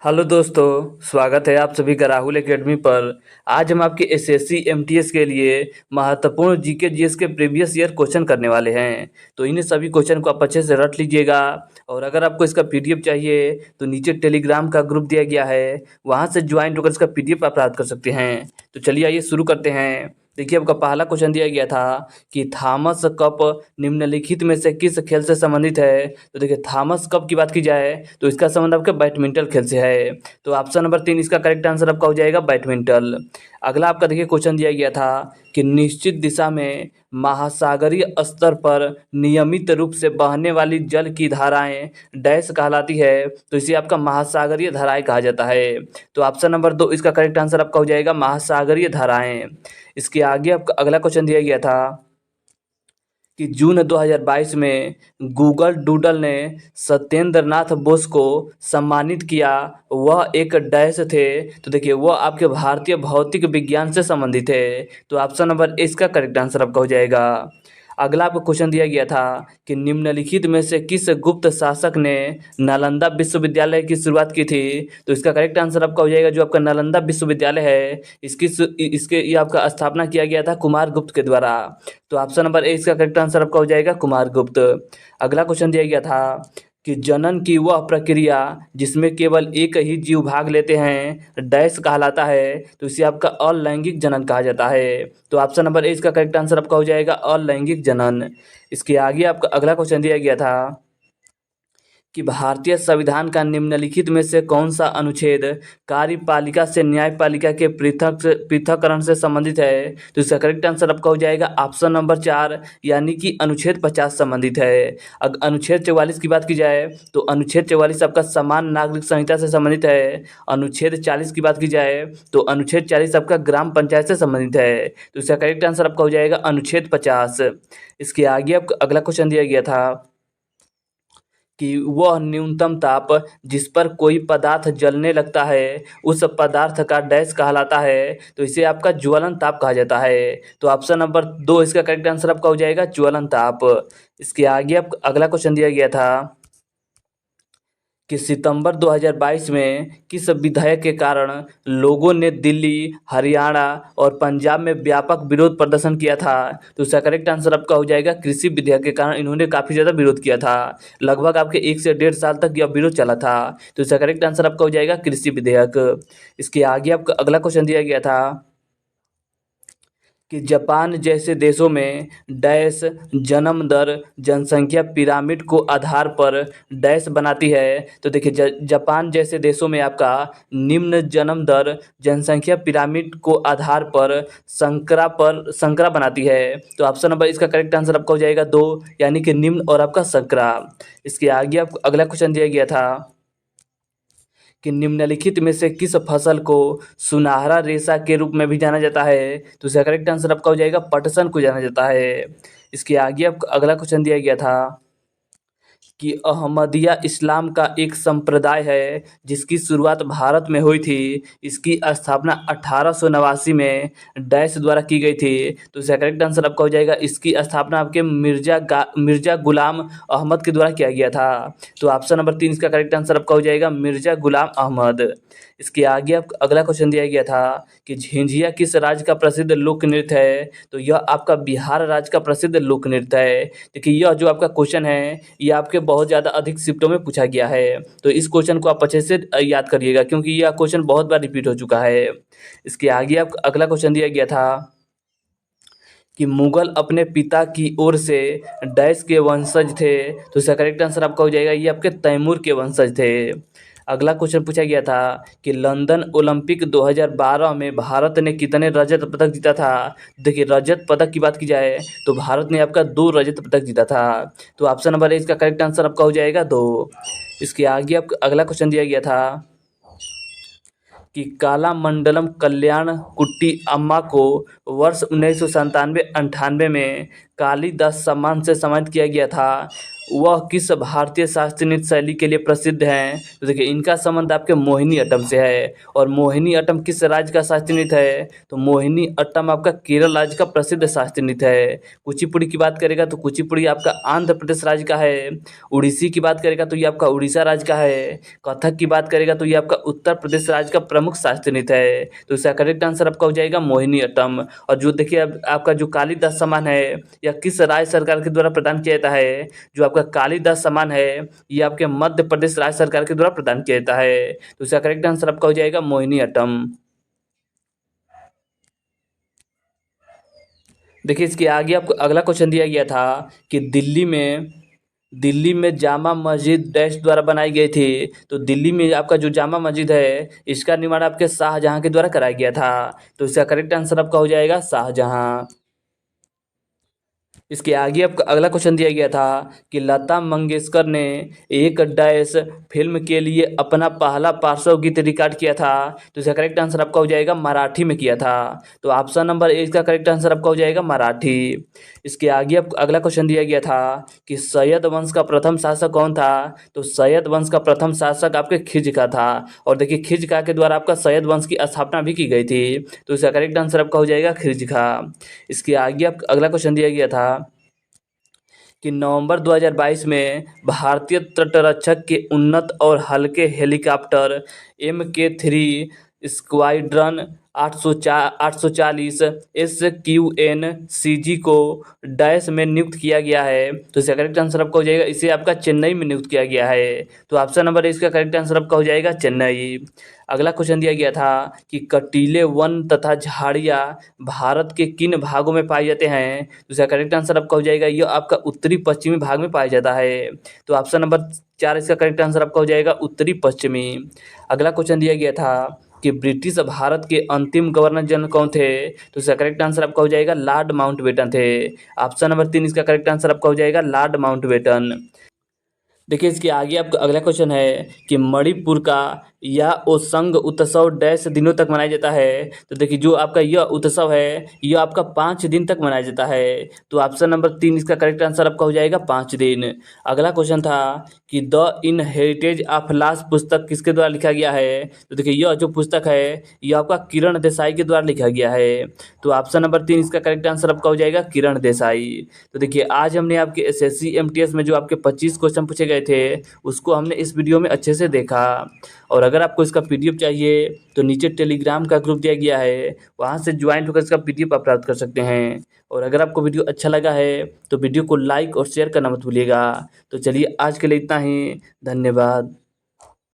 Hello दोस्तों, स्वागत है आप सभी का राहुल एकेडमी पर। आज हम आपके एसएससी एमटीएस के लिए महत्वपूर्ण जीके जीएस के प्रीवियस ईयर क्वेश्चन करने वाले हैं। तो इन्हें सभी क्वेश्चन को आप अच्छे से रट लीजिएगा। और अगर आपको इसका पीडीएफ चाहिए तो नीचे टेलीग्राम का ग्रुप दिया गया है, वहाँ से ज्वाइन होकर इसका पीडीएफ आप प्राप्त कर सकते हैं। तो चलिए आइए शुरू करते हैं। देखिए, आपका पहला क्वेश्चन दिया गया था कि थॉमस कप निम्नलिखित में से किस खेल से संबंधित है। तो देखिए, थॉमस कप की बात की जाए तो इसका संबंध आपके बैडमिंटन खेल से है। तो ऑप्शन नंबर 3 इसका करेक्ट आंसर आपका हो जाएगा बैडमिंटन। अगला आपका देखिए क्वेश्चन दिया गया था कि निश्चित दिशा में महासागरीय स्तर पर नियमित रूप से बहने वाली जल की धाराएं डैश कहलाती है। तो इसे आपका महासागरीय धाराएं कहा जाता है। तो ऑप्शन नंबर 2 इसका करेक्ट आंसर आपका हो जाएगा महासागरीय धाराएं। इसके आगे आपका अगला क्वेश्चन दिया गया था कि जून 2022 में गूगल डूडल ने सत्येंद्र नाथ बोस को सम्मानित किया। वह एक डैश थे। तो देखिए, वह आपके भारतीय भौतिक विज्ञान से संबंधित है। तो ऑप्शन नंबर ए इसका करेक्ट आंसर आपका हो जाएगा। अगला आपको क्वेश्चन दिया गया था कि निम्नलिखित में से किस गुप्त शासक ने नालंदा विश्वविद्यालय की शुरुआत की थी। तो इसका करेक्ट आंसर आपका हो जाएगा जो आपका नालंदा विश्वविद्यालय है, इसके ये आपका स्थापना किया गया था कुमार गुप्त के द्वारा। तो ऑप्शन नंबर ए इसका करेक्ट आंसर आपका हो जाएगा कुमार गुप्त। अगला क्वेश्चन दिया गया था कि जनन की वह प्रक्रिया जिसमें केवल एक ही जीव भाग लेते हैं डैश कहलाता है। तो इसे आपका अलैंगिक जनन कहा जाता है। तो ऑप्शन नंबर ए इसका करेक्ट आंसर आपका हो जाएगा अलैंगिक जनन। इसके आगे आपका अगला क्वेश्चन दिया गया था कि भारतीय संविधान का निम्नलिखित में से कौन सा अनुच्छेद कार्यपालिका से न्यायपालिका के पृथककरण से संबंधित है। तो इसका करेक्ट आंसर आपका हो जाएगा ऑप्शन नंबर 4 यानी कि अनुच्छेद 50 संबंधित है। अगर अनुच्छेद 44 की बात की जाए तो अनुच्छेद 44 आपका समान नागरिक संहिता से संबंधित है। अनुच्छेद 40 की बात की जाए तो अनुच्छेद 40 आपका ग्राम पंचायत से संबंधित है। तो इसका करेक्ट आंसर आपका हो जाएगा अनुच्छेद 50। इसके आगे आपका अगला क्वेश्चन दिया गया था कि वह न्यूनतम ताप जिस पर कोई पदार्थ जलने लगता है उस पदार्थ का डैश कहलाता है। तो इसे आपका ज्वलन ताप कहा जाता है। तो ऑप्शन नंबर 2 इसका करेक्ट आंसर आपका हो जाएगा ज्वलन ताप। इसके आगे आप अगला क्वेश्चन दिया गया था कि सितंबर 2022 में किस विधेयक के कारण लोगों ने दिल्ली, हरियाणा और पंजाब में व्यापक विरोध प्रदर्शन किया था। तो इसका करेक्ट आंसर आपका हो जाएगा कृषि विधेयक के कारण इन्होंने काफ़ी ज़्यादा विरोध किया था। लगभग आपके 1 से 1.5 साल तक यह विरोध चला था। तो इसका करेक्ट आंसर आपका हो जाएगा कृषि विधेयक। इसके आगे आपका अगला क्वेश्चन दिया गया था कि जापान जैसे देशों में डैश जन्म दर जनसंख्या पिरामिड को आधार पर डैश बनाती है। तो देखिए, जापान जैसे देशों में आपका निम्न जन्म दर जनसंख्या पिरामिड को आधार पर संकरा बनाती है। तो ऑप्शन नंबर इसका करेक्ट आंसर आपका हो जाएगा 2 यानी कि निम्न और आपका संकरा। इसके आगे आपको अगला क्वेश्चन दिया गया था कि निम्नलिखित में से किस फसल को सुनहरा रेशा के रूप में भी जाना जाता है। तो इसका करेक्ट आंसर आपका हो जाएगा पटसन को जाना जाता है। इसके आगे आपको अगला क्वेश्चन दिया गया था कि अहमदिया इस्लाम का एक संप्रदाय है जिसकी शुरुआत भारत में हुई थी। इसकी स्थापना 1889 में डैश द्वारा की गई थी। तो इसका करेक्ट आंसर आपका हो जाएगा इसकी स्थापना आपके मिर्जा गुलाम अहमद के द्वारा किया गया था। तो ऑप्शन नंबर 3 इसका करेक्ट आंसर आपका हो जाएगा मिर्जा गुलाम अहमद। इसके आगे आप अगला क्वेश्चन दिया गया था कि झिंझिया किस राज्य का प्रसिद्ध लोक नृत्य है। तो यह आपका बिहार राज्य का प्रसिद्ध लोक नृत्य है। देखिए, यह जो आपका क्वेश्चन है ये आपके बहुत ज़्यादा अधिक शिफ्टों में पूछा गया है। तो इस क्वेश्चन को आप अच्छे से याद करिएगा क्योंकि यह क्वेश्चन बहुत बार रिपीट हो चुका है। इसके आगे आप अगला क्वेश्चन दिया गया था कि मुगल अपने पिता की ओर से डैश के वंशज थे। तो इसका करेक्ट आंसर आपका हो जाएगा ये आपके तैमूर के वंशज थे। अगला क्वेश्चन पूछा गया था कि लंदन ओलंपिक 2012 में भारत ने कितने रजत पदक जीता था। देखिए, रजत पदक की बात की जाए तो भारत ने आपका 2 रजत पदक जीता था। तो ऑप्शन नंबर ए इसका करेक्ट आंसर आपका हो जाएगा 2। इसके आगे आपका अगला क्वेश्चन दिया गया था कि काला मंडलम कल्याण कुट्टी अम्मा को वर्ष 1997-98 में कालिदास सम्मान से सम्मानित किया गया था। वह किस भारतीय शास्त्रीय नृत्य शैली के लिए प्रसिद्ध हैं? तो देखिए इनका संबंध आपके मोहिनीअट्टम से है। और मोहिनीअट्टम किस राज्य का शास्त्रीय नृत्य है? तो मोहिनीअट्टम आपका केरल राज्य का प्रसिद्ध शास्त्रीय नृत्य है। कुचिपुड़ी की बात करेगा तो कुचिपुड़ी आपका आंध्र प्रदेश राज्य का है। उड़ीसी की बात करेगा तो ये आपका उड़ीसा राज्य का है। कथक की बात करेगा तो ये आपका उत्तर प्रदेश राज्य का प्रमुख शास्त्रीय नृत्य है। तो इसका करेक्ट आंसर आपका हो जाएगा मोहिनीअट्टम। और जो देखिए अब आपका जो कालिदास सम्मान है यह किस राज्य सरकार के द्वारा प्रदान किया जाता है? जो आपका कालिदास सम्मान है ये आपके मध्य प्रदेश राज्य सरकार के द्वारा प्रदान किया जाता है। तो इसका करेक्ट आंसर आपका हो जाएगा मोहिनीअट्टम। देखिए इसके आगे आपको अगला क्वेश्चन दिया गया था कि दिल्ली में जामा मस्जिद डैश द्वारा बनाई गई थी। तो दिल्ली में आपका जो जामा मस्जिद है इसका निर्माण आपके शाहजहां के द्वारा कराया गया था। तो इसका करेक्ट आंसर आपका हो जाएगा शाहजहां। इसके आगे आपको अगला क्वेश्चन दिया गया था कि लता मंगेशकर ने एक डैश फिल्म के लिए अपना पहला पार्श्व गीत रिकॉर्ड किया था। तो इसका करेक्ट आंसर आपका हो जाएगा मराठी में किया था। तो ऑप्शन नंबर ए इसका करेक्ट आंसर आपका हो जाएगा मराठी। इसके आगे आपको अगला क्वेश्चन दिया गया था कि सैयद वंश का प्रथम शासक कौन था? तो सैयद वंश का प्रथम शासक आपके खिजका था। और देखिए खिजका के द्वारा आपका सैयद वंश की स्थापना भी की गई थी। तो इसका करेक्ट आंसर आपका हो जाएगा खिजका। इसके आगे आप अगला क्वेश्चन दिया गया था कि नवंबर 2022 में भारतीय तटरक्षक के उन्नत और हल्के हेलीकॉप्टर MK3 स्क्वाड्रन 840 SQNCG को डैश में नियुक्त किया गया है। तो इसका करेक्ट आंसर आपका हो जाएगा इसे आपका चेन्नई में नियुक्त किया गया है। तो ऑप्शन नंबर इसका करेक्ट आंसर आपका हो जाएगा चेन्नई। अगला क्वेश्चन दिया गया था कि कटीले वन तथा झाड़ियाँ भारत के किन भागों में पाए जाते हैं? तो इसका करेक्ट आंसर आपका हो जाएगा यह आपका उत्तरी पश्चिमी भाग में पाया जाता है। तो ऑप्शन नंबर 4 इसका करेक्ट आंसर आपका हो जाएगा उत्तरी पश्चिमी। अगला क्वेश्चन दिया गया था कि ब्रिटिश भारत के अंतिम गवर्नर जनरल कौन थे? तो इसका करेक्ट आंसर आपका हो जाएगा लॉर्ड माउंटबेटन थे। ऑप्शन नंबर 3 इसका करेक्ट आंसर आपका हो जाएगा लॉर्ड माउंटबेटन। देखिए इसके आगे आपका अगला क्वेश्चन है कि मणिपुर का यह ओसंग उत्सव डैश दिनों तक मनाया जाता है। तो देखिए जो आपका यह उत्सव है यह आपका 5 दिन तक मनाया जाता है। तो ऑप्शन नंबर 3 इसका करेक्ट आंसर आपका हो जाएगा 5 दिन। अगला क्वेश्चन था कि the in heritage of last पुस्तक किसके द्वारा लिखा गया है? तो देखिए यह जो पुस्तक है यह आपका किरण देसाई के द्वारा लिखा गया है। तो ऑप्शन नंबर 3 इसका करेक्ट आंसर आपका हो जाएगा किरण देसाई। तो देखिए आज हमने आपके SSC MTS में जो आपके 25 क्वेश्चन पूछे गए थे उसको हमने इस वीडियो में अच्छे से देखा। और अगर आपको इसका PDF चाहिए तो नीचे टेलीग्राम का ग्रुप दिया गया है वहाँ से ज्वाइन होकर इसका PDF आप प्राप्त कर सकते हैं। और अगर आपको वीडियो अच्छा लगा है तो वीडियो को लाइक और शेयर करना मत भूलिएगा। तो चलिए आज के लिए इतना ही। धन्यवाद।